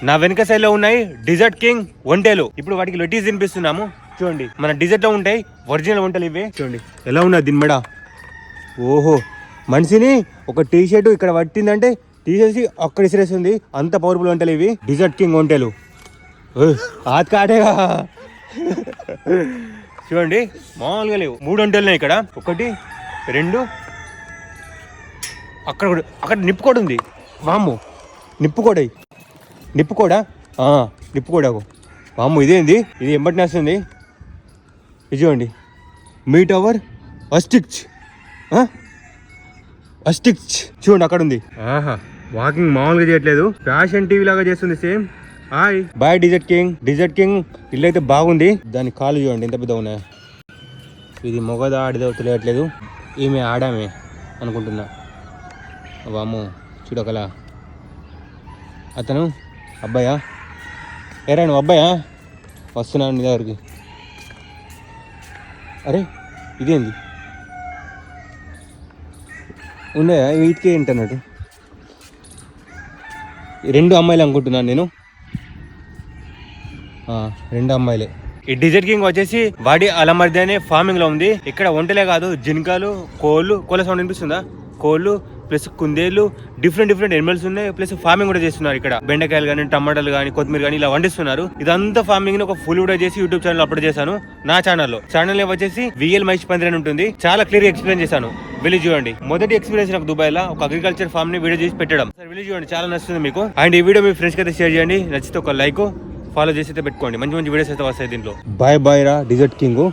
నా వెనక సైడ్ లో ఉన్నాయి డిజర్ట్ కింగ్ ఒంటెలు. ఇప్పుడు వాటికి లొటీస్ తినిపిస్తున్నాము. చూడండి మన డిజర్ట్ లో ఉంటాయి ఒరిజినల్ వంటలు ఇవే. చూడండి ఎలా ఉన్నది దీని మెడ. ఓహో, మనిషిని ఒక టీ షర్ట్ ఇక్కడ పట్టిందంటే తీసేసి అక్కడ ఇసిరేస్తుంది. అంత పవర్ఫుల్ వంటలు ఇవి డిజర్ట్ కింగ్ వంటలు. ఆత్ కాటేగా. చూడండి మామూలుగా లేవు. 3 వంటలున్నాయి ఇక్కడ. 1 2 అక్కడ నిప్పుకోడు ఉంది. వామ్ము నిప్పుకోడ నిప్పుకోడా నిప్పుకోడాకు వామ్ము. ఇదేంది ఇది ఎంబటిని వస్తుంది. ఇది చూడండి మీట్ అవర్ అస్టిక్స్ అస్టిక్స్. చూడండి అక్కడ ఉంది. ఆహా, వాకింగ్ మామూలుగా చేయట్లేదు, ఫ్యాషన్ టీవీ లాగా చేస్తుంది same. Hi boy dessert king. Dessert king ఇల్లు అయితే బాగుంది. దాని కాళ్ళు చూడండి ఎంత పెద్ద ఉన్నాయి. ఇది మొగదా ఆడిదో తెలియట్లేదు. ఈమె ఆడామే అనుకుంటున్నా. వాము చూడకలా. అతను అబ్బాయా? ఏరా నువ్వు అబ్బాయా? వస్తున్నాను నీ దగ్గరికి. అరే ఇదేంది ఉన్నాయా వీటికే ఏంటన్నట్టు. 2 అమ్మాయిలు అనుకుంటున్నాను నేను. 2 అమ్మాయిలే. ఈ డిజర్ట్ కింగ్ వచ్చేసి వాడి అలమర్ది అనే ఫార్మింగ్ లో ఉంది. ఇక్కడ ఒంటలే కాదు, జింకలు, కోళ్ళ సౌండ్ వినిపిస్తుందా? కోళ్ళు ప్లస్ కుందేళ్ళు, డిఫరెంట్ ఎనిమల్స్ ఉన్నాయి. ప్లస్ ఫార్మింగ్ కూడా చేస్తున్నారు ఇక్కడ. బెండకాయలు కానీ, టమాటాలు కానీ, కొత్తిమీర కానీ ఇలా వండిస్తున్నారు. ఇదంతా ఫార్మింగ్ ఒక ఫుల్ వీడియో చేసి యూట్యూబ్ ఛానల్ అప్లోడ్ చేశాను నా ఛానల్లో. ఛానల్ వచ్చేసి విఎల్ మహేష్ పందిరి అని ఉంటుంది. చాలా క్లియర్ ఎక్స్ప్లెయిన్ చేశాను, వెళ్ళి చూడండి. మొదటి ఎక్స్పీరియన్స్ నాకు దుబాయ్ లో ఒక అగ్రికల్చర్ ఫార్మ్ ని వీడియో చేసి పెట్టడం. వెళ్ళి చూడండి, చాలా నచ్చుతుంది మీకు. అండ్ ఈ వీడియో మీ ఫ్రెండ్స్ కి అయితే షేర్ చేయండి. నచ్చితే ఒక లైక్, ఫాలో చేసి అయితే పెట్టుకోండి. మంచి వీడియోస్ అయితే వస్తాయి దీంట్లో. బాయ్ రా డిజర్ట్ కింగ్.